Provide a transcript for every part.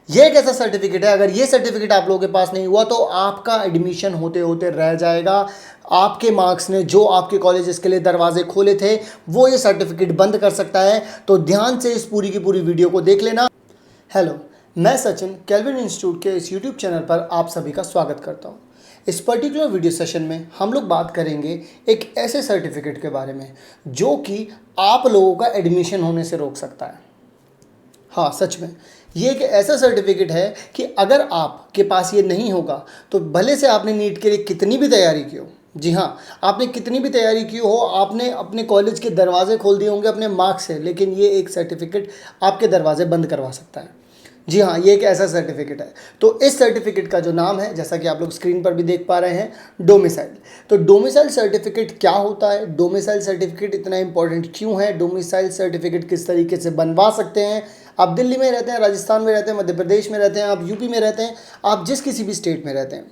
ये एक ऐसा सर्टिफिकेट है, अगर ये सर्टिफिकेट आप लोगों के पास नहीं हुआ तो आपका एडमिशन होते होते रह जाएगा। आपके मार्क्स ने जो आपके कॉलेजेस के लिए दरवाजे खोले थे वो ये सर्टिफिकेट बंद कर सकता है। तो ध्यान से इस पूरी की पूरी वीडियो को देख लेना। हेलो, मैं सचिन केल्विन इंस्टीट्यूट के इस यूट्यूब चैनल पर आप सभी का स्वागत करता हूँ। इस पर्टिकुलर वीडियो सेशन में हम लोग बात करेंगे एक ऐसे सर्टिफिकेट के बारे में जो कि आप लोगों का एडमिशन होने से रोक सकता है। हाँ, सच में ये एक ऐसा सर्टिफिकेट है कि अगर आपके पास ये नहीं होगा तो भले से आपने नीट के लिए कितनी भी तैयारी की हो, जी हाँ, आपने कितनी भी तैयारी की हो, आपने अपने कॉलेज के दरवाजे खोल दिए होंगे अपने मार्क्स से, लेकिन ये एक सर्टिफिकेट आपके दरवाजे बंद करवा सकता है। जी हाँ, ये एक ऐसा सर्टिफिकेट है। तो इस सर्टिफिकेट का जो नाम है, जैसा कि आप लोग स्क्रीन पर भी देख पा रहे हैं, डोमिसाइल। तो डोमिसाइल सर्टिफिकेट क्या होता है, डोमिसाइल सर्टिफिकेट इतना इंपॉर्टेंट क्यों है, डोमिसाइल सर्टिफिकेट किस तरीके से बनवा सकते हैं। आप दिल्ली में रहते हैं, राजस्थान में रहते हैं, मध्य प्रदेश में रहते हैं, आप यूपी में रहते हैं, आप जिस किसी भी स्टेट में रहते हैं,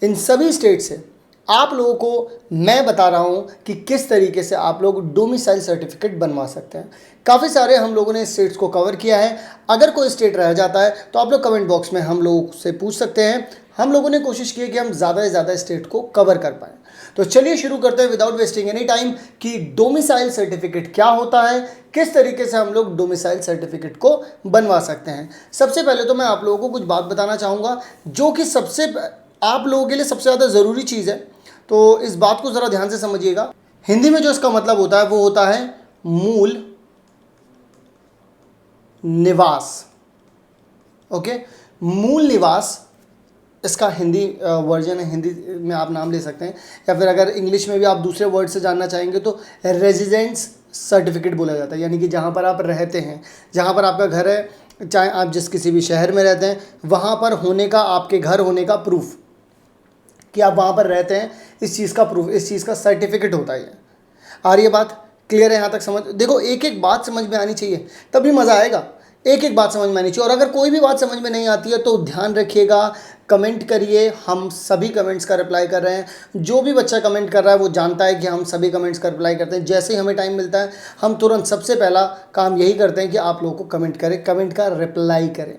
इन सभी स्टेट से आप लोगों को मैं बता रहा हूँ कि किस तरीके से आप लोग डोमिसाइल सर्टिफिकेट बनवा सकते हैं। काफ़ी सारे हम लोगों ने स्टेट्स को कवर किया है। अगर कोई स्टेट रह जाता है तो आप लोग कमेंट बॉक्स में हम लोगों से पूछ सकते हैं। हम लोगों ने कोशिश की है कि हम ज़्यादा से ज़्यादा स्टेट को कवर कर पाएँ। तो चलिए शुरू करते हैं विदाउट वेस्टिंग एनी टाइम कि डोमिसाइल सर्टिफिकेट क्या होता है, किस तरीके से हम लोग डोमिसाइल सर्टिफिकेट को बनवा सकते हैं। सबसे पहले तो मैं आप लोगों को कुछ बात बताना चाहूँगा जो कि सबसे आप लोगों के लिए सबसे ज़्यादा ज़रूरी चीज़ है। तो इस बात को ज़रा ध्यान से समझिएगा। हिंदी में जो इसका मतलब होता है वो होता है मूल निवास। ओके, मूल निवास इसका हिंदी वर्जन है। हिंदी में आप नाम ले सकते हैं, या फिर अगर इंग्लिश में भी आप दूसरे वर्ड से जानना चाहेंगे तो रेजिडेंस सर्टिफिकेट बोला जाता है, यानी कि जहाँ पर आप रहते हैं, जहाँ पर आपका घर है, चाहे आप जिस किसी भी शहर में रहते हैं, वहाँ पर होने का, आपके घर होने का प्रूफ कि आप वहाँ पर रहते हैं, इस चीज़ का प्रूफ, इस चीज़ का सर्टिफिकेट होता है। आ रही है बात? क्लियर है यहाँ तक? समझ देखो, एक एक बात समझ में आनी चाहिए, तभी मज़ा आएगा। एक एक बात समझ में आनी चाहिए। और अगर कोई भी बात समझ में नहीं आती है तो ध्यान रखिएगा, कमेंट करिए। हम सभी कमेंट्स का रिप्लाई कर रहे हैं। जो भी बच्चा कमेंट कर रहा है वो जानता है कि हम सभी कमेंट्स का रिप्लाई करते हैं। जैसे ही हमें टाइम मिलता है हम तुरंत सबसे पहला काम यही करते हैं कि आप लोगों को कमेंट करें, कमेंट का रिप्लाई करें।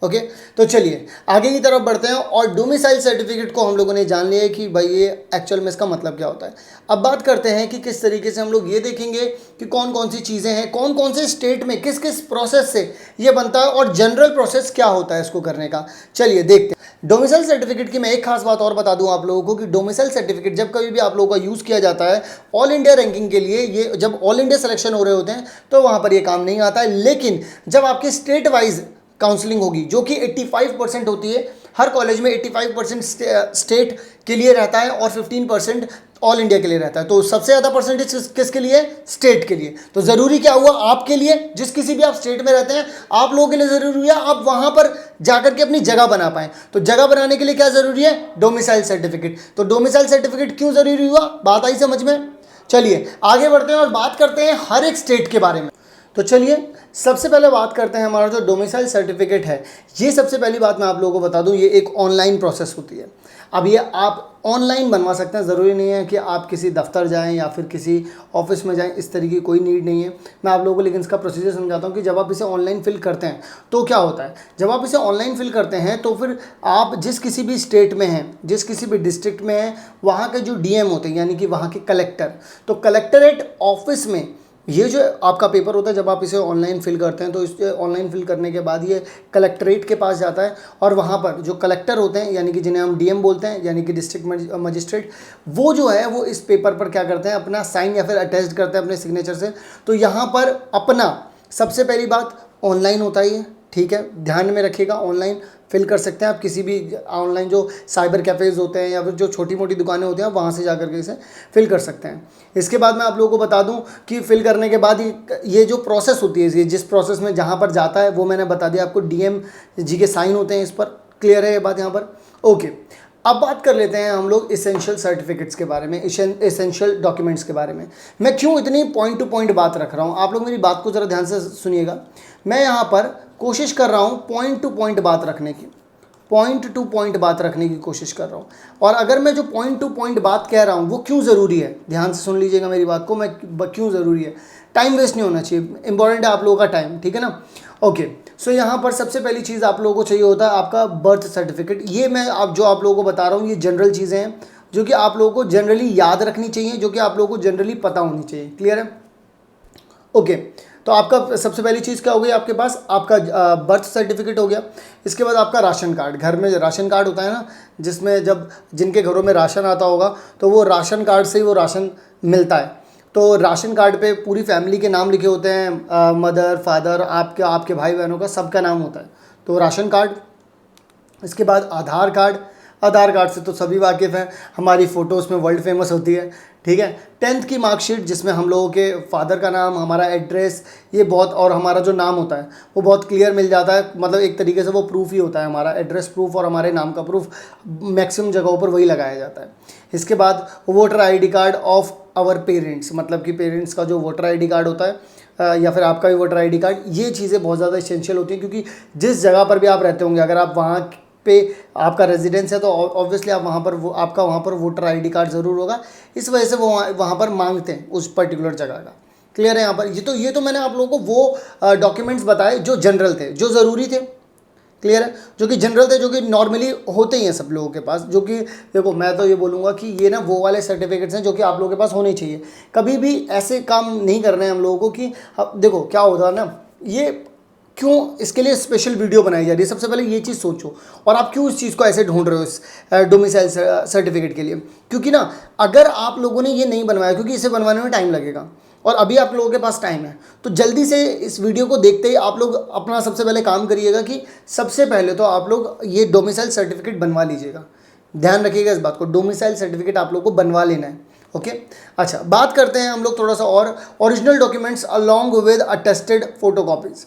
ओके, तो चलिए आगे की तरफ बढ़ते हैं। और डोमिसाइल सर्टिफिकेट को हम लोगों ने जान लिया है कि भाई ये एक्चुअल में इसका मतलब क्या होता है। अब बात करते हैं कि किस तरीके से हम लोग ये देखेंगे कि कौन कौन सी चीज़ें हैं, कौन कौन से स्टेट में किस किस प्रोसेस से ये बनता है और जनरल प्रोसेस क्या होता है इसको करने का। चलिए देखते हैं। डोमिसाइल सर्टिफिकेट की मैं एक खास बात और बता दूं आप लोगों को कि डोमिसाइल सर्टिफिकेट जब कभी भी आप लोगों का यूज़ किया जाता है ऑल इंडिया रैंकिंग के लिए, ये जब ऑल इंडिया सिलेक्शन हो रहे होते हैं तो वहाँ पर ये काम नहीं आता है। लेकिन जब आपके स्टेट वाइज काउंसलिंग होगी जो कि 85% होती है, हर कॉलेज में 85% स्टेट के लिए रहता है और 15% ऑल इंडिया के लिए रहता है। तो सबसे ज़्यादा परसेंटेज किसके लिए? स्टेट के लिए। तो ज़रूरी क्या हुआ आपके लिए, जिस किसी भी आप स्टेट में रहते हैं, आप लोगों के लिए ज़रूरी है आप वहाँ पर जाकर के अपनी जगह बना पाएँ। तो जगह बनाने के लिए क्या ज़रूरी है? Domicile certificate. तो डोमिसाइल सर्टिफिकेट क्यों ज़रूरी हुआ, बात आई समझ में? चलिए आगे बढ़ते हैं और बात करते हैं हर एक स्टेट के बारे में। तो चलिए सबसे पहले बात करते हैं हमारा जो डोमिसाइल सर्टिफिकेट है। ये सबसे पहली बात मैं आप लोगों को बता दूं, ये एक ऑनलाइन प्रोसेस होती है। अब ये आप ऑनलाइन बनवा सकते हैं, ज़रूरी नहीं है कि आप किसी दफ्तर जाएं या फिर किसी ऑफिस में जाएं, इस तरीके की कोई नीड नहीं है। मैं आप लोगों को लेकिन इसका प्रोसीजर समझाता हूं कि जब आप इसे ऑनलाइन फिल करते हैं तो क्या होता है। जब आप इसे ऑनलाइन फिल करते हैं तो फिर आप जिस किसी भी स्टेट में हैं, जिस किसी भी डिस्ट्रिक्ट में हैं, वहाँ के जो डीएम होते हैं यानी कि वहाँ के कलेक्टर, तो कलेक्टरेट ऑफिस में ये जो आपका पेपर होता है जब आप इसे ऑनलाइन फिल करते हैं तो इसे ऑनलाइन फिल करने के बाद ये कलेक्ट्रेट के पास जाता है और वहाँ पर जो कलेक्टर होते हैं यानी कि जिन्हें हम डीएम बोलते हैं यानी कि डिस्ट्रिक्ट मजिस्ट्रेट, वो जो है वो इस पेपर पर क्या करते हैं, अपना साइन या फिर अटैच करते हैं अपने सिग्नेचर से। तो यहाँ पर अपना सबसे पहली बात ऑनलाइन होता ही है, ठीक है, ध्यान में रखिएगा। ऑनलाइन फिल कर सकते हैं आप किसी भी ऑनलाइन जो साइबर कैफ़ेज़ होते हैं या फिर जो छोटी मोटी दुकानें होती हैं, आप वहाँ से जा कर के इसे फिल कर सकते हैं। इसके बाद मैं आप लोगों को बता दूं कि फिल करने के बाद ये जो प्रोसेस होती है, ये जिस प्रोसेस में जहाँ पर जाता है वो मैंने बता दिया आपको, डीएम जी के साइन होते हैं इस पर। क्लियर है ये बात यहाँ पर? ओके, अब बात कर लेते हैं हम लोग इसेंशियल सर्टिफिकेट्स के बारे में, इसेंशियल डॉक्यूमेंट्स के बारे में। मैं क्यों इतनी पॉइंट टू पॉइंट बात रख रहा हूँ, आप लोग मेरी बात को ज़रा ध्यान से सुनिएगा। मैं यहाँ पर कोशिश कर रहा हूँ पॉइंट टू पॉइंट बात रखने की, पॉइंट टू पॉइंट बात रखने की कोशिश कर रहा हूँ। और अगर मैं जो पॉइंट टू पॉइंट बात कह रहा हूँ वो क्यों ज़रूरी है, ध्यान से सुन लीजिएगा मेरी बात को, मैं क्यों ज़रूरी है। टाइम वेस्ट नहीं होना चाहिए, इंपॉर्टेंट है आप लोगों का टाइम, ठीक है ना। ओके, सो यहाँ पर सबसे पहली चीज़ आप लोगों को चाहिए होता है आपका बर्थ सर्टिफिकेट। ये मैं जो आप लोगों को बता रहा हूँ ये जनरल चीज़ें हैं जो कि आप लोगों को जनरली याद रखनी चाहिए, जो कि आप लोगों को जनरली पता होनी चाहिए। क्लियर है? ओके, तो आपका सबसे पहली चीज़ क्या हो गई, आपके पास आपका बर्थ सर्टिफिकेट हो गया। इसके बाद आपका राशन कार्ड, घर में राशन कार्ड होता है ना, जिसमें जब जिनके घरों में राशन आता होगा तो वो राशन कार्ड से ही वो राशन मिलता है। तो राशन कार्ड पे पूरी फैमिली के नाम लिखे होते हैं, मदर फादर, आपके भाई बहनों का सबका नाम होता है। तो राशन कार्ड, इसके बाद आधार कार्ड। आधार कार्ड से तो सभी वाकिफ़ हैं, हमारी फ़ोटो उसमें वर्ल्ड फेमस होती है। ठीक है, 10th की मार्कशीट जिसमें हम लोगों के फादर का नाम, हमारा एड्रेस, ये बहुत, और हमारा जो नाम होता है वो बहुत क्लियर मिल जाता है। मतलब एक तरीके से वो प्रूफ ही होता है, हमारा एड्रेस प्रूफ और हमारे नाम का प्रूफ मैक्सिमम जगहों पर वही लगाया जाता है। इसके बाद voter ID card of our parents, मतलब कि पेरेंट्स का जो वोटर आईडी कार्ड होता है या फिर आपका भी वोटर आईडी कार्ड, ये चीज़ें बहुत ज़्यादा इसेंशियल होती हैं क्योंकि जिस जगह पर भी आप रहते होंगे, अगर आप वहाँ पे आपका रेजिडेंस है तो ऑब्वियसली आप वहाँ पर आपका वहाँ पर वोटर आईडी कार्ड ज़रूर होगा। इस वजह से वो वहाँ पर मांगते हैं उस पर्टिकुलर जगह का। क्लियर है? यहाँ पर ये तो मैंने आप लोगों को वो डॉक्यूमेंट्स बताए जो जनरल थे, जो ज़रूरी थे। क्लियर है? जो कि जनरल थे, जो कि नॉर्मली होते ही हैं सब लोगों के पास, जो कि देखो मैं तो ये बोलूँगा कि ये ना वो वाले सर्टिफिकेट्स हैं जो कि आप लोगों के पास होने चाहिए। कभी भी ऐसे काम नहीं करने हैं हम लोगों को कि देखो क्या होता है ना, ये क्यों इसके लिए स्पेशल वीडियो बनाई जा रही है, सबसे पहले ये चीज़ सोचो। और आप क्यों इस चीज़ को ऐसे ढूंढ रहे हो इस डोमिसाइल सर्टिफिकेट के लिए? क्योंकि ना अगर आप लोगों ने ये नहीं बनवाया, क्योंकि इसे बनवाने में टाइम लगेगा और अभी आप लोगों के पास टाइम है, तो जल्दी से इस वीडियो को देखते ही आप लोग अपना सबसे पहले काम करिएगा कि सबसे पहले तो आप लोग ये डोमिसाइल सर्टिफिकेट बनवा लीजिएगा। ध्यान रखिएगा इस बात को, डोमिसाइल सर्टिफिकेट आप लोग को बनवा लेना है। ओके, अच्छा बात करते हैं हम लोग थोड़ा सा और, original documents along with attested photocopies.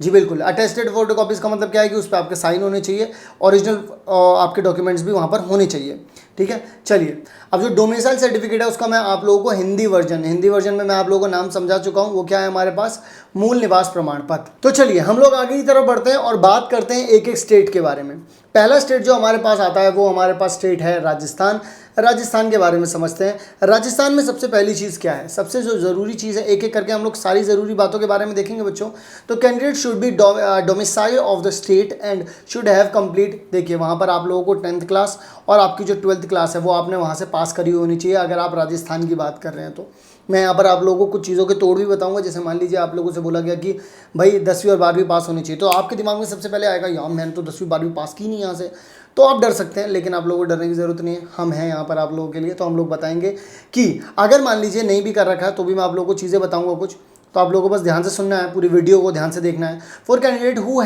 जी बिल्कुल, अटेस्टेड फोटोकॉपीज़ का मतलब क्या है कि उस पर आपके साइन होने चाहिए, ओरिजिनल आपके डॉक्यूमेंट्स भी वहाँ पर होने चाहिए। ठीक है, चलिए अब जो डोमिसाइल सर्टिफिकेट है उसका मैं आप लोगों को हिंदी वर्जन में मैं आप लोगों को नाम समझा चुका हूँ। वो क्या है हमारे पास, मूल निवास प्रमाण पत्र। तो चलिए हम लोग आगे की तरफ बढ़ते हैं और बात करते हैं एक एक स्टेट के बारे में। पहला स्टेट जो हमारे पास आता है वो हमारे पास स्टेट है राजस्थान। राजस्थान के बारे में समझते हैं। राजस्थान में सबसे पहली चीज़ क्या है, सबसे जो ज़रूरी चीज़ है, एक एक करके हम लोग सारी ज़रूरी बातों के बारे में देखेंगे बच्चों। तो candidate should be domicile of the state and should have complete, देखिए वहाँ पर आप लोगों को 10th क्लास और आपकी जो 12th क्लास है वो आपने वहाँ से पास करी होनी चाहिए अगर आप राजस्थान की बात कर रहे हैं। तो मैं यहाँ पर आप लोगों को कुछ चीज़ों के तोड़ भी बताऊंगा। जैसे मान लीजिए आप लोगों से बोला गया कि भाई 10वीं और 12वीं पास होनी चाहिए, तो आपके दिमाग में सबसे पहले आएगा यार मैंने तो 10वीं 12वीं पास की नहीं यहाँ से, तो आप डर सकते हैं, लेकिन आप लोगों को डरने की ज़रूरत नहीं है। हम हैं यहाँ पर आप लोगों के लिए। तो हम लोग बताएंगे कि अगर मान लीजिए नहीं भी कर रखा है तो भी मैं आप लोगों को चीज़ें बताऊँगा कुछ, तो आप लोगों को बस ध्यान से सुनना है, पूरी वीडियो को ध्यान से देखना है। For candidate who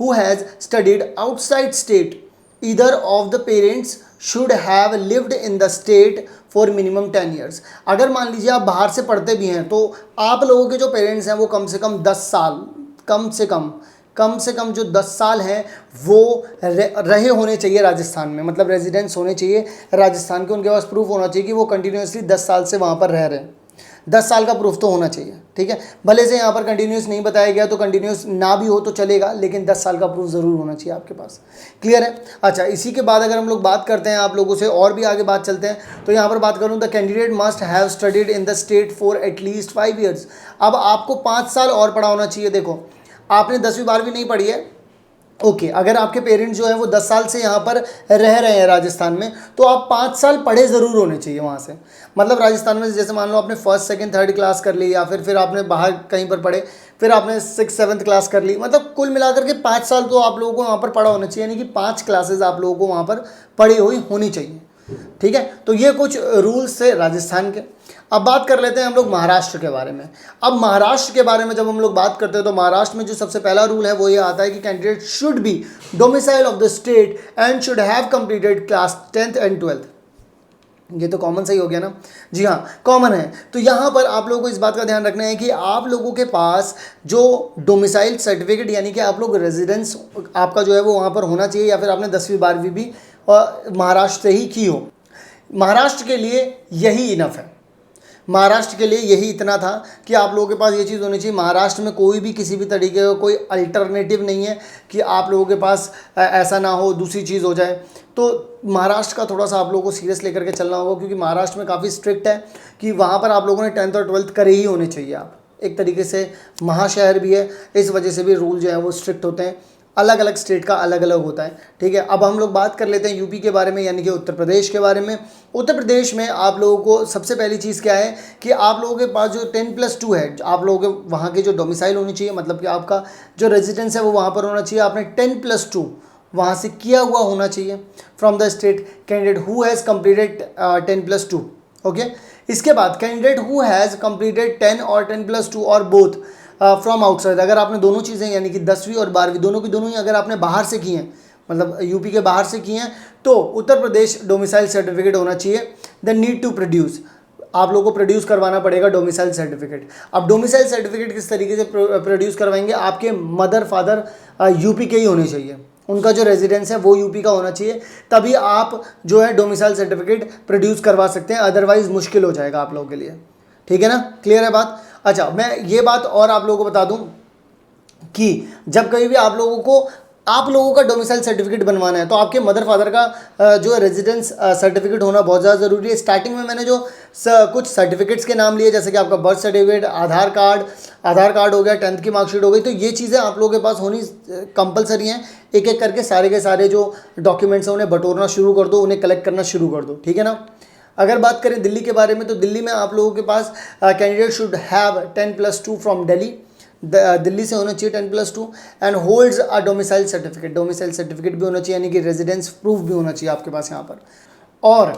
has studied outside state either of the parents should have lived in the state for minimum 10 years. अगर मान लीजिए आप बाहर से पढ़ते भी हैं तो आप लोगों के जो पेरेंट्स हैं वो कम से कम 10 साल, कम से कम जो 10 साल हैं वो रहे होने चाहिए राजस्थान में, मतलब रेजिडेंस होने चाहिए राजस्थान के। उनके पास प्रूफ होना चाहिए कि वो कंटिन्यूसली 10 साल से वहाँ पर रह रहे हैं। 10 साल का प्रूफ तो होना चाहिए। ठीक है, भले से यहाँ पर कंटिन्यूस नहीं बताया गया तो कंटिन्यूस ना भी हो तो चलेगा, लेकिन 10 साल का प्रूफ ज़रूर होना चाहिए आपके पास। क्लियर है? अच्छा, इसी के बाद अगर हम लोग बात करते हैं आप लोगों से और भी आगे बात चलते हैं, तो यहाँ पर बात करूँ the candidate must have studied in the state for at least 5 years. अब आपको 5 साल और पढ़ा होना चाहिए। देखो आपने 10वीं 12वीं नहीं पढ़ी है, ओके, अगर आपके पेरेंट्स जो है वो 10 साल से यहाँ पर रह रहे हैं राजस्थान में, तो आप 5 साल पढ़े ज़रूर होने चाहिए वहाँ से। मतलब राजस्थान में जैसे मान लो आपने 1st 2nd 3rd क्लास कर ली, या फिर आपने बाहर कहीं पर पढ़े, फिर आपने 6th 7th क्लास कर ली, मतलब कुल मिलाकर के 5 साल तो आप लोगों को वहाँ पर पढ़ा होना चाहिए, यानी कि 5 क्लासेज आप लोगों को वहाँ पर पढ़ी हुई होनी चाहिए। ठीक है, तो ये कुछ रूल्स थे राजस्थान के। अब बात कर लेते हैं हम लोग महाराष्ट्र के बारे में। अब महाराष्ट्र के बारे में जब हम लोग बात करते हैं तो महाराष्ट्र में जो सबसे पहला रूल है वो ये आता है कि candidate should be domicile of the state and should have completed class 10th and 12th। ये तो कॉमन सही हो गया ना? जी हाँ, कॉमन है। तो यहाँ पर आप लोगों को इस बात का ध्यान रखना है कि आप लोगों के पास जो डोमिसाइल सर्टिफिकेट, यानी कि आप लोग रेजिडेंस आपका जो है वो वहाँ पर होना चाहिए, या फिर आपने 10वीं 12वीं भी महाराष्ट्र से ही की हो। महाराष्ट्र के लिए यही इनफ है, महाराष्ट्र के लिए यही इतना था कि आप लोगों के पास ये चीज़ होनी चाहिए। महाराष्ट्र में कोई भी किसी भी तरीके का कोई अल्टरनेटिव नहीं है कि आप लोगों के पास ऐसा ना हो, दूसरी चीज़ हो जाए। तो महाराष्ट्र का थोड़ा सा आप लोगों को सीरियस लेकर के चलना होगा, क्योंकि महाराष्ट्र में काफ़ी स्ट्रिक्ट है कि वहाँ पर आप लोगों ने 10th और 12th करे ही होने चाहिए आप। एक तरीके से महाशहर भी है, इस वजह से भी रूल जो है वो स्ट्रिक्ट होते हैं। अलग अलग स्टेट का अलग अलग होता है, ठीक है। अब हम लोग बात कर लेते हैं यूपी के बारे में, यानी कि उत्तर प्रदेश के बारे में। उत्तर प्रदेश में आप लोगों को सबसे पहली चीज़ क्या है कि आप लोगों के पास जो 10+2 है, आप लोगों के वहाँ के जो डोमिसाइल होनी चाहिए, मतलब कि आपका जो रेजिडेंस है वो वहाँ पर होना चाहिए। आपने 10+2 वहाँ से किया हुआ होना चाहिए from the state candidate who has completed 10+2। Okay, इसके बाद कैंडिडेट हु हैज़ कंप्लीटेड 10 और 10+2 और बोथ फ्रॉम आउटसाइड। अगर आपने दोनों चीज़ें यानी कि 10वीं और 12वीं दोनों की दोनों ही अगर आपने बाहर से की हैं, मतलब यूपी के बाहर से की हैं, तो उत्तर प्रदेश डोमिसाइल सर्टिफिकेट होना चाहिए। द नीड टू प्रोड्यूस, आप लोगों को प्रोड्यूस करवाना पड़ेगा डोमिसाइल सर्टिफिकेट। अब डोमिसाइल सर्टिफिकेट किस तरीके से प्रोड्यूस करवाएंगे, आपके मदर फादर यूपी के ही होने चाहिए, उनका जो रेजिडेंस है वो यूपी का होना चाहिए, तभी आप जो है डोमिसाइल सर्टिफिकेट प्रोड्यूस करवा सकते हैं, अदरवाइज मुश्किल हो जाएगा आप लोगों के लिए। ठीक है ना, क्लियर है बात। अच्छा, मैं ये बात और आप लोगों को बता दूं कि जब कभी भी आप लोगों का डोमिसाइल सर्टिफिकेट बनवाना है तो आपके मदर फादर का जो रेजिडेंस सर्टिफिकेट होना बहुत ज़्यादा ज़रूरी है। स्टार्टिंग में मैंने जो कुछ सर्टिफिकेट्स के नाम लिए, जैसे कि आपका बर्थ सर्टिफिकेट, आधार कार्ड हो गया, 10th की मार्कशीट हो गई, तो ये चीज़ें आप लोगों के पास होनी कंपलसरी हैं। एक एक करके सारे के सारे जो डॉक्यूमेंट्स हैं उन्हें बटोरना शुरू कर दो, उन्हें कलेक्ट करना शुरू कर दो, ठीक है ना। अगर बात करें दिल्ली के बारे में, तो दिल्ली में आप लोगों के पास candidate should have 10+2 from Delhi, Delhi से होना चाहिए 10+2 and holds a domicile certificate, domicile certificate भी होना चाहिए, यानी कि रेजिडेंस प्रूफ भी होना चाहिए आपके पास यहाँ पर।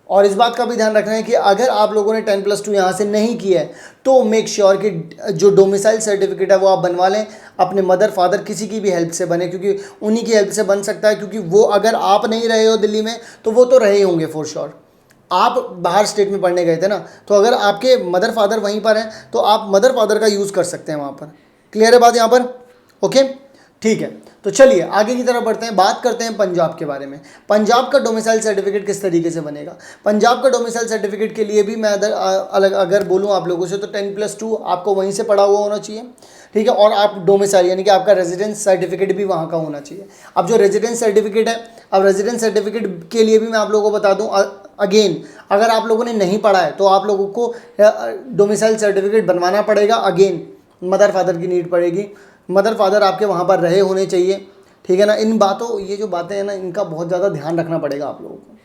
और इस बात का भी ध्यान रखना है कि अगर आप लोगों ने 10+2 यहाँ से नहीं किया है तो मेक श्योर कि जो डोमिसाइल सर्टिफिकेट है वो आप बनवा लें, अपने मदर फादर किसी की भी हेल्प से बने, क्योंकि उन्हीं की हेल्प से बन सकता है, क्योंकि वो अगर आप नहीं रहे हो दिल्ली में तो वो तो रहे होंगे फॉर श्योर। आप बाहर स्टेट में पढ़ने गए थे ना, तो अगर आपके मदर फादर वहीं पर हैं तो आप मदर फादर का यूज़ कर सकते हैं वहाँ पर। क्लियर है बात यहाँ पर, ओके, ठीक है। तो चलिए आगे की तरफ बढ़ते हैं, बात करते हैं पंजाब के बारे में। पंजाब का डोमिसाइल सर्टिफिकेट किस तरीके से बनेगा। पंजाब का डोमिसाइल सर्टिफिकेट के लिए भी मैं अगर बोलूँ आप लोगों से तो 10+2 आपको वहीं से पढ़ा हुआ होना चाहिए, ठीक है। और आप डोमिसाइल यानी कि आपका रेजिडेंस सर्टिफिकेट भी वहाँ का होना चाहिए। अब जो रेजिडेंस सर्टिफिकेट है, अब रेजिडेंस सर्टिफिकेट के लिए भी मैं आप लोगों को बता दूँ अगेन, अगर आप लोगों ने नहीं पढ़ा है तो आप लोगों को डोमिसाइल सर्टिफिकेट बनवाना पड़ेगा। अगेन मदर फादर की नीड पड़ेगी, मदर फादर आपके वहाँ पर रहे होने चाहिए, ठीक है ना। इन बातों, ये जो बातें हैं ना, इनका बहुत ज़्यादा ध्यान रखना पड़ेगा आप लोगों को।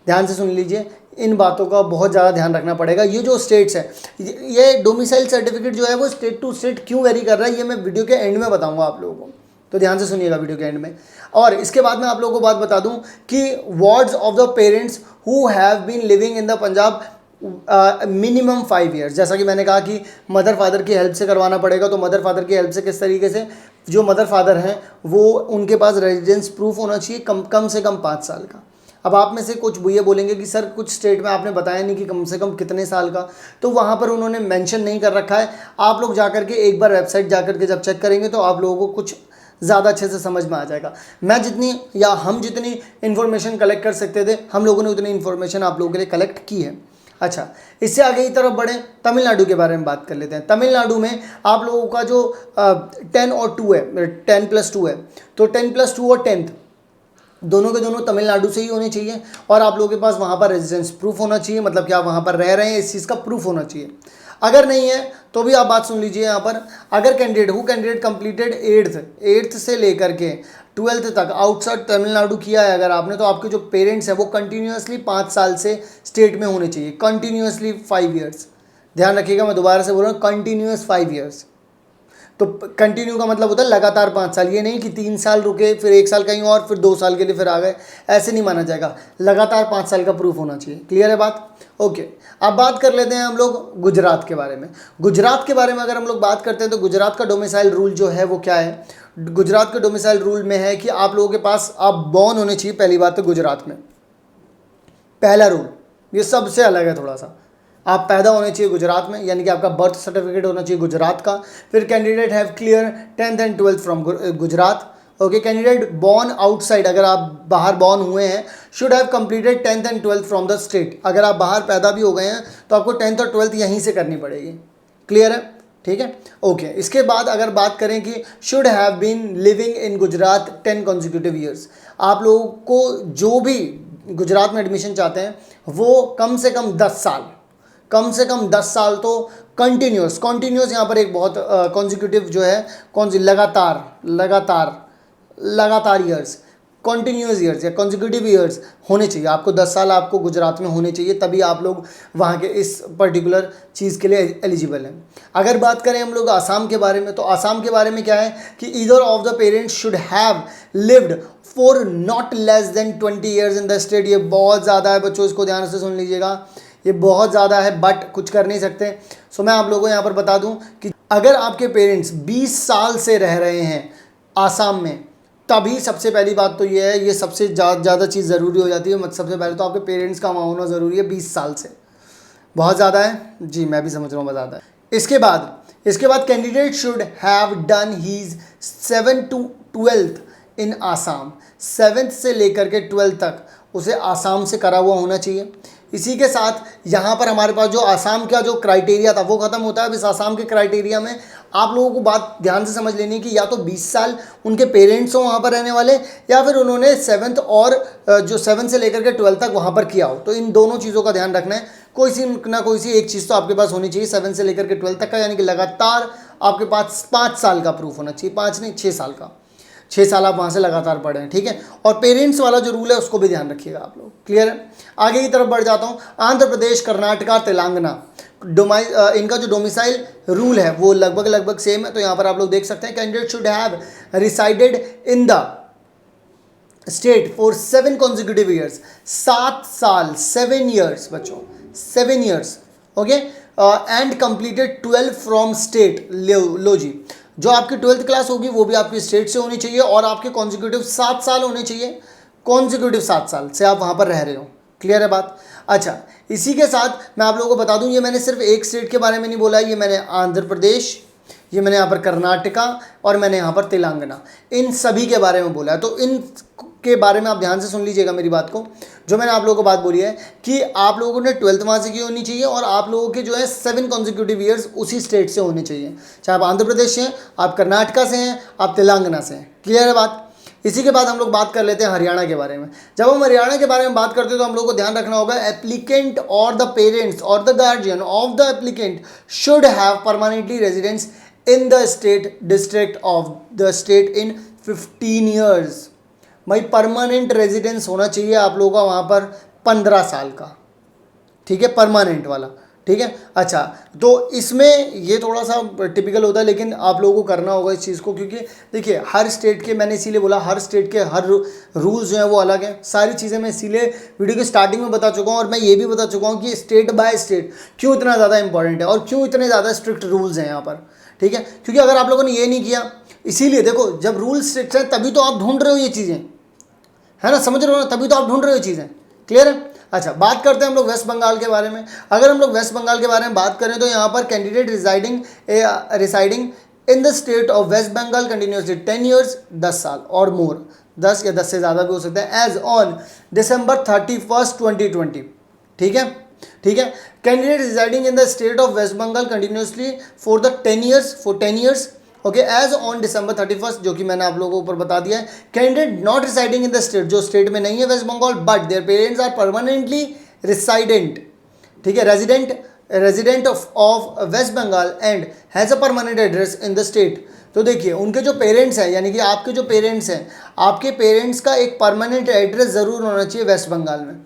ध्यान से सुन लीजिए, इन बातों का बहुत ज़्यादा ध्यान रखना पड़ेगा। ये जो स्टेट्स है, ये डोमिसाइल सर्टिफिकेट जो है वो स्टेट टू स्टेट क्यों वेरी कर रहा है, ये मैं वीडियो के एंड में बताऊंगा आप लोगों को, तो ध्यान से सुनिएगा वीडियो के एंड में। और इसके बाद मैं आप लोगों को बात बता दूं कि wards of the parents who have been living in the Punjab minimum 5 years. जैसा कि मैंने कहा कि मदर फादर की हेल्प से करवाना पड़ेगा, तो मदर फादर की हेल्प से किस तरीके से, जो मदर फादर हैं वो उनके पास रेजिडेंस प्रूफ होना चाहिए कम से कम 5 साल का। अब आप में से कुछ ये बोलेंगे कि सर कुछ स्टेट में आपने बताया नहीं कि कम से कम कितने साल का, तो वहाँ पर उन्होंने मेंशन नहीं कर रखा है। आप लोग जाकर के एक बार वेबसाइट जाकर के जब चेक करेंगे तो आप लोगों को कुछ ज़्यादा अच्छे से समझ में आ जाएगा। मैं जितनी या हम जितनी इन्फॉर्मेशन कलेक्ट कर सकते थे, हम लोगों ने उतनी इन्फॉर्मेशन आप लोगों के लिए कलेक्ट की है। अच्छा, इससे आगे की तरफ बढ़ें, तमिलनाडु के बारे में बात कर लेते हैं। तमिलनाडु में आप लोगों का जो 10 और 2 है, 10+2 है, तो 10+2 और 10th दोनों के दोनों तमिलनाडु से ही होने चाहिए। और आप लोगों के पास वहाँ पर रेजिडेंस प्रूफ होना चाहिए, मतलब कि आप वहाँ पर रह रहे हैं, इस चीज़ का प्रूफ होना चाहिए। अगर नहीं है तो भी आप बात सुन लीजिए यहाँ पर, अगर कैंडिडेट कंप्लीटेड 8th से लेकर के 12th तक आउटसाइड तमिलनाडु किया है अगर आपने, तो आपके जो पेरेंट्स हैं वो कंटिन्यूसली 5 साल से स्टेट में होने चाहिए, कंटिन्यूसली 5 ईयर्स। ध्यान रखिएगा, मैं दोबारा से बोल रहा हूँ, कंटिन्यूस 5 ईयर्स। तो कंटिन्यू का मतलब होता है लगातार 5 साल, ये नहीं कि 3 साल रुके फिर 1 साल कहीं और फिर 2 साल के लिए फिर आ गए, ऐसे नहीं माना जाएगा। लगातार 5 साल का प्रूफ होना चाहिए। क्लियर है बात, ओके। अब बात कर लेते हैं हम लोग गुजरात के बारे में। गुजरात के बारे में अगर हम लोग बात करते हैं तो गुजरात का डोमिसाइल रूल जो है वो क्या है। गुजरात के डोमिसाइल रूल में है कि आप लोगों के पास आप बॉर्न होने चाहिए, पहली बात तो गुजरात में, पहला रूल ये सबसे अलग है थोड़ा सा, आप पैदा होने चाहिए गुजरात में, यानी कि आपका बर्थ सर्टिफिकेट होना चाहिए गुजरात का। फिर candidate have clear 10th and 12th from Gujarat. Okay, candidate born outside, अगर आप बाहर बॉर्न हुए हैं, should have completed 10th and 12th from the state. अगर आप बाहर पैदा भी हो गए हैं तो आपको 10th और 12th यहीं से करनी पड़ेगी। क्लियर है, ठीक है, ओके। इसके बाद अगर बात करें कि should have been living in Gujarat 10 consecutive years, आप लोगों को जो भी गुजरात में एडमिशन चाहते हैं वो कम से कम 10 साल कम से कम 10 साल तो कॉन्टिन्यूस यहाँ पर एक बहुत कॉन्जिक्यूटिव जो है कौन सी लगातार ईयर्स, कॉन्टिन्यूस ईयर्स या कॉन्जिक्यूटिव ईयर्स होने चाहिए आपको। 10 साल आपको गुजरात में होने चाहिए, तभी आप लोग वहाँ के इस पर्टिकुलर चीज़ के लिए एलिजिबल हैं। अगर बात करें हम लोग आसाम के बारे में, तो आसाम के बारे में क्या है कि either of the parents should have lived for not less than 20 years in the state. ये बहुत ज़्यादा है बच्चों, इसको ध्यान से सुन लीजिएगा, ये बहुत ज़्यादा है, बट कुछ कर नहीं सकते। सो मैं आप लोगों को यहाँ पर बता दूँ कि अगर आपके पेरेंट्स 20 साल से रह रहे हैं आसाम में, तभी सबसे पहली बात तो ये है, ये सबसे ज़्यादा चीज़ ज़रूरी हो जाती है। मतलब सबसे पहले तो आपके पेरेंट्स का वहाँ होना ज़रूरी है 20 साल से। बहुत ज़्यादा है जी, मैं भी समझ रहा हूँ, बहुत ज़्यादा है। इसके बाद candidate should have done his 7 to 12th in Assam. 7th से लेकर के 12th तक उसे आसाम से करा हुआ होना चाहिए। इसी के साथ यहाँ पर हमारे पास जो आसाम का जो क्राइटेरिया था वो ख़त्म होता है। अब इस आसाम के क्राइटेरिया में आप लोगों को बात ध्यान से समझ लेनी है कि या तो 20 साल उनके पेरेंट्स हों वहाँ पर रहने वाले, या फिर उन्होंने 7th और जो 7 से लेकर के 12 तक वहाँ पर किया हो। तो इन दोनों चीज़ों का ध्यान रखना है, कोई सी एक चीज़ तो आपके पास होनी चाहिए 7 से लेकर के 12 तक का, यानी कि लगातार आपके पास 5 साल का प्रूफ होना चाहिए, 5 नहीं 6 साल का, 6 साल आप वहाँ से लगातार पढ़े हैं, ठीक है। और पेरेंट्स वाला जो रूल है उसको भी ध्यान रखिएगा आप लोग, क्लियर है। आगे की तरफ बढ़ जाता हूँ। आंध्र प्रदेश, कर्नाटका, तेलंगाना, इनका जो डोमिसाइल रूल है वो लगभग सेम है। तो यहाँ पर आप लोग देख सकते हैं candidate should have resided in the state for 7 consecutive years, 7 साल, 7 ईयर्स बच्चों, 7 years, okay. And completed 12 from state. लो जी, जो आपकी 12th क्लास होगी वो भी आपकी स्टेट से होनी चाहिए, और आपके कॉन्जिक्यूटिव 7 साल होने चाहिए, कॉन्जिक्यूटिव 7 साल से आप वहाँ पर रह रहे हो, क्लियर है बात। अच्छा, इसी के साथ मैं आप लोगों को बता दूं, ये मैंने सिर्फ एक स्टेट के बारे में नहीं बोला, ये मैंने आंध्र प्रदेश, ये मैंने यहाँ पर कर्नाटका, और मैंने यहाँ पर तेलंगाना, इन सभी के बारे में बोला है। तो इन के बारे में आप ध्यान से सुन लीजिएगा मेरी बात को। जो मैंने आप लोगों को बात बोली है कि आप लोगों ने 12th वहाँ से की होनी चाहिए, और आप लोगों के जो है 7 consecutive ईयर्स उसी स्टेट से होने चाहिए, चाहे आप आंध्र प्रदेश से हैं, आप कर्नाटका से हैं, आप तेलंगाना से हैं, क्लियर है बात। इसी के बाद हम लोग बात कर लेते हैं हरियाणा के बारे में। जब हम हरियाणा के बारे में बात करते हैं तो हम लोग को ध्यान रखना होगा, एप्लीकेंट और द पेरेंट्स और the guardian of the applicant should have permanently residence in the state district of the state in 15 years. भाई परमानेंट रेजिडेंस होना चाहिए आप लोगों का वहाँ पर 15 साल का, ठीक है, परमानेंट वाला, ठीक है। अच्छा, तो इसमें ये थोड़ा सा टिपिकल होता है, लेकिन आप लोगों को करना होगा इस चीज़ को, क्योंकि देखिए हर स्टेट के, मैंने इसीलिए बोला हर स्टेट के हर रूल्स जो हैं वो अलग हैं। सारी चीज़ें मैं इसीलिए वीडियो की स्टार्टिंग में बता चुका हूँ, और मैं ये भी बता चुका हूँ कि स्टेट बाय स्टेट क्यों इतना ज़्यादा इंपॉर्टेंट है और क्यों इतने ज़्यादा स्ट्रिक्ट रूल्स हैं यहाँ पर, ठीक है। क्योंकि अगर आप लोगों ने ये नहीं किया, इसीलिए देखो जब रूल स्ट्रिक्ट हैं तभी तो आप ढूंढ रहे हो ये चीज़ें, है ना, समझ रहे हो ना, तभी तो आप ढूंढ रहे हो चीज़ें, क्लियर है। अच्छा, बात करते हैं हम लोग वेस्ट बंगाल के बारे में। अगर हम लोग वेस्ट बंगाल के बारे में बात करें तो यहाँ पर candidate residing in the state of West Bengal continuously 10 years, 10 साल और मोर, 10 या 10 से ज़्यादा भी हो सकता है, एज ऑन December 31st 2020, ठीक है, ठीक है। Candidate residing in the state of West Bengal continuously for 10 years, okay, as on December 31st, जो कि मैंने आप लोगों को ऊपर बता दिया है। Candidate not residing in the state, जो स्टेट में नहीं है West Bengal, but their parents are permanently resident, ठीक है, resident of West Bengal and has a permanent address in the state. तो देखिए उनके जो पेरेंट्स हैं, यानी कि आपके जो पेरेंट्स हैं, आपके पेरेंट्स का एक परमानेंट एड्रेस ज़रूर होना चाहिए वेस्ट बंगाल में।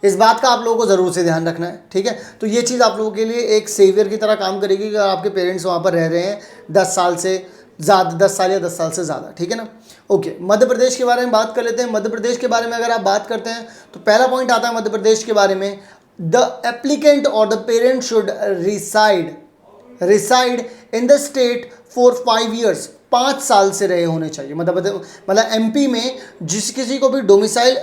इस बात का आप लोगों को ज़रूर से ध्यान रखना है, ठीक है। तो ये चीज़ आप लोगों के लिए एक सेवियर की तरह काम करेगी कि आपके पेरेंट्स वहाँ पर रह रहे हैं 10 साल से ज़्यादा, 10 साल या 10 साल से ज़्यादा, ठीक है ना। ओके, मध्य प्रदेश के बारे में बात कर लेते हैं। मध्य प्रदेश के बारे में अगर आप बात करते हैं तो पहला पॉइंट आता है मध्य प्रदेश के बारे में, द एप्लीकेंट और the parent should reside in the state for 5 years, 5 साल से रहे होने चाहिए। मतलब एमपी में जिस किसी को भी डोमिसाइल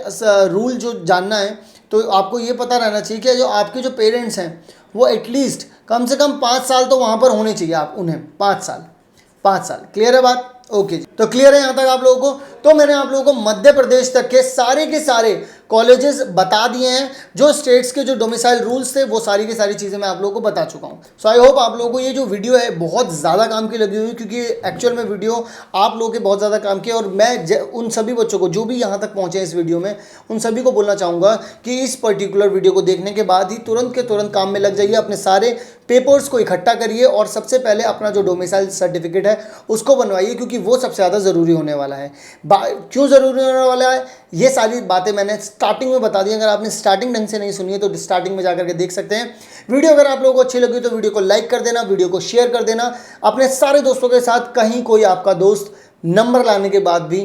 रूल जो जानना है तो आपको ये पता रहना चाहिए कि जो आपके जो पेरेंट्स हैं वो एटलीस्ट कम से कम 5 साल तो वहाँ पर होने चाहिए, आप उन्हें 5 साल, क्लियर है बात। ओके जी, तो क्लियर है यहाँ तक आप लोगों को। तो मैंने आप लोगों को मध्य प्रदेश तक के सारे कॉलेजेस बता दिए हैं, जो स्टेट्स के जो डोमिसाइल रूल्स थे वो सारी की सारी चीज़ें मैं आप लोगों को बता चुका हूँ। सो आई होप आप लोगों को ये जो वीडियो है बहुत ज़्यादा काम की लगी हुई, क्योंकि एक्चुअल में वीडियो आप लोगों के बहुत ज़्यादा काम की है। और मैं उन सभी बच्चों को जो भी यहाँ तक पहुँचे इस वीडियो में, उन सभी को बोलना चाहूँगा कि इस पर्टिकुलर वीडियो को देखने के बाद ही तुरंत के तुरंत काम में लग जाइए, अपने सारे पेपर्स को इकट्ठा करिए और सबसे पहले अपना जो डोमिसाइल सर्टिफिकेट है उसको बनवाइए, क्योंकि वो सबसे ज़्यादा ज़रूरी होने वाला है। क्यों ज़रूरी होने वाला है, ये सारी बातें मैंने स्टार्टिंग में बता दी। अगर आपने स्टार्टिंग ढंग से नहीं सुनी है तो स्टार्टिंग में जाकर के देख सकते हैं। वीडियो अगर आप लोगों को अच्छी लगी तो वीडियो को लाइक कर देना, वीडियो को शेयर कर देना अपने सारे दोस्तों के साथ। कहीं कोई आपका दोस्त नंबर लाने के बाद भी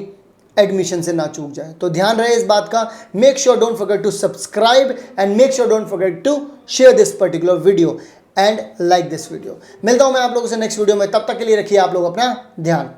एडमिशन से ना चूक जाए, तो ध्यान रहे इस बात का। Make sure don't forget to subscribe and make sure don't forget to share this particular video and like this video. मिलता हूं मैं आप लोगों से नेक्स्ट वीडियो में, तब तक के लिए रखिए आप लोग अपना ध्यान।